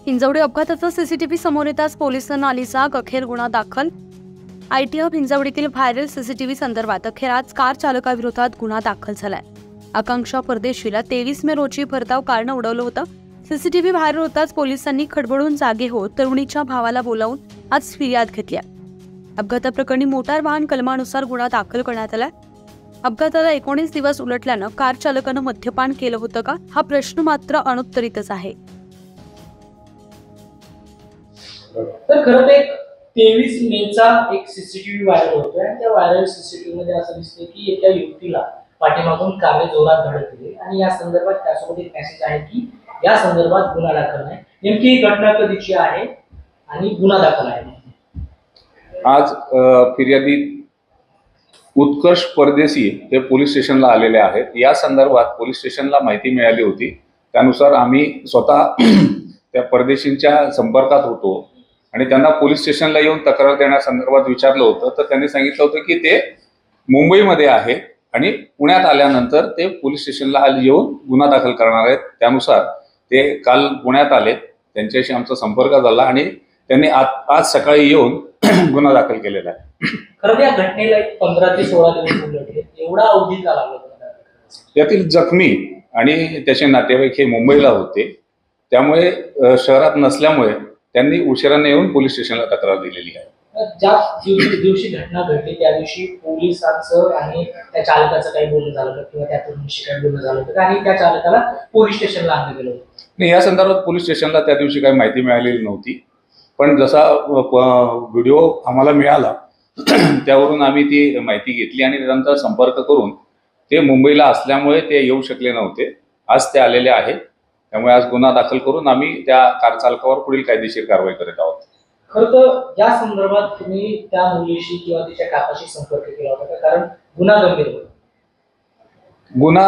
हिंजवडी अपघाताचा सीसीटीव्ही समोर येताच पोलिसांना आलीचा अखेर गुन्हा दाखल। आयटी हब हिंजवडीतील व्हायरल सीसीटीव्ही संदर्भात अखेर आज कार चालकाविरोधात गुन्हा दाखल झालाय। आकांक्षा परदेशीला 23 मे रोजी भरधाव कारनं उडवलं होतं। सीसीटीव्ही व्हायरल होताच पोलिसांनी खडबडून जागे होत तरुणीच्या भावाला बोलावून आज फिर्याद घेतली। अपघाताप्रकरणी मोटार वाहन कलमानुसार गुन्हा दाखल करण्यात आलाय। अपघाताला 19 दिवस उलटल्यानं कार चालकानं मद्यपान केलं होतं का हा प्रश्न मात्र अनुत्तरितच आहे। तर खरं ते 23 मेचा एक सीसीटीव्ही व्हायरल होतोय आणि त्या व्हायरल सीसीटीव्ही मध्ये असं दिसतंय की एका युवतीला पाठीमागून कारने जोरात धडकली आणि या संदर्भात त्यासोबत एक मेसेज आहे की या संदर्भात गुन्हा दाखल आहे। नेमकी ही घटना कधीची आहे आणि गुन्हा दाखल आहे? आज फिर्यादी उत्कर्ष परदेशी हे पोलीस स्टेशनला आलेले आहेत। या संदर्भात पोलीस स्टेशनला माहिती मिळाली होती, त्यानुसार आम्ही स्वतः त्या परदेशींच्या संपर्कात होतो आणि त्यांना पोलीस स्टेशनला येऊन तक्रार देण्यासंदर्भात विचारलं होतं। तर त्यांनी सांगितलं होतं की ते मुंबईमध्ये आहे आणि पुण्यात आल्यानंतर ते पोलीस स्टेशनला येऊन गुन्हा दाखल करणार आहेत। त्यानुसार ते काल पुण्यात आले, त्यांच्याशी आमचा संपर्क झाला आणि त्यांनी आज सकाळी येऊन गुन्हा दाखल केलेला आहे। खरं या घटनेला 15 ते 16 दिवस उलटले, एवढा अवधी का लागला? यातील जखमी आणि त्याचे नातेवाईक हे मुंबईला होते, त्यामुळे शहरात नसल्यामुळे त्यांनी उशिराने येऊन पोलीस स्टेशनला तक्रार दिलेली आहे। ज्या दिवशी घटना घडली त्या दिवशी पोलिसांचं आणि त्या चालकाचं काही बोलणं झालं का किंवा त्या तरुणीशी काही बोलणं झालं होतं आणि त्या चालकाला पोलीस स्टेशनला आणलं गेलं होतं? नाही, या संदर्भात पोलीस स्टेशनला त्या दिवशी काही माहिती मिळालेली नव्हती, पण जसा व्हिडिओ आम्हाला मिळाला त्यावरून आम्ही ती माहिती घेतली आणि त्यानंतर संपर्क करून ते मुंबईला असल्यामुळे ते येऊ शकले नव्हते। आज ते आलेले आहेत, त्यामुळे आज गुन्हा दाखल करून आम्ही त्या कार चालकावर पुढील कायदेशीर कारवाई करत आहोत। खरं तर या संदर्भात तुम्ही त्या मुलीशी किंवा तिच्या काकाशी संपर्क केला होता का? कारण गुन्हा गंभीर होता। गुन्हा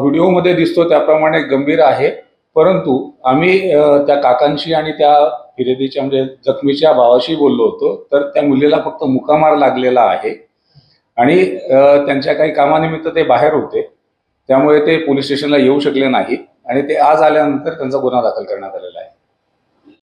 व्हिडिओमध्ये दिसतो त्याप्रमाणे गंभीर आहे, परंतु आम्ही त्या काकांशी आणि त्या फिर्यादीच्या म्हणजे जखमीच्या भावाशी बोललो होतो। तर त्या मुलीला फक्त मुकामार लागलेला आहे आणि त्यांच्या काही कामानिमित्त ते बाहेर होते, त्यामुळे ते पोलीस स्टेशनला येऊ शकले नाही आणि ते आज आल्यानंतर त्यांचा गुन्हा दाखल करण्यात आलेला आहे।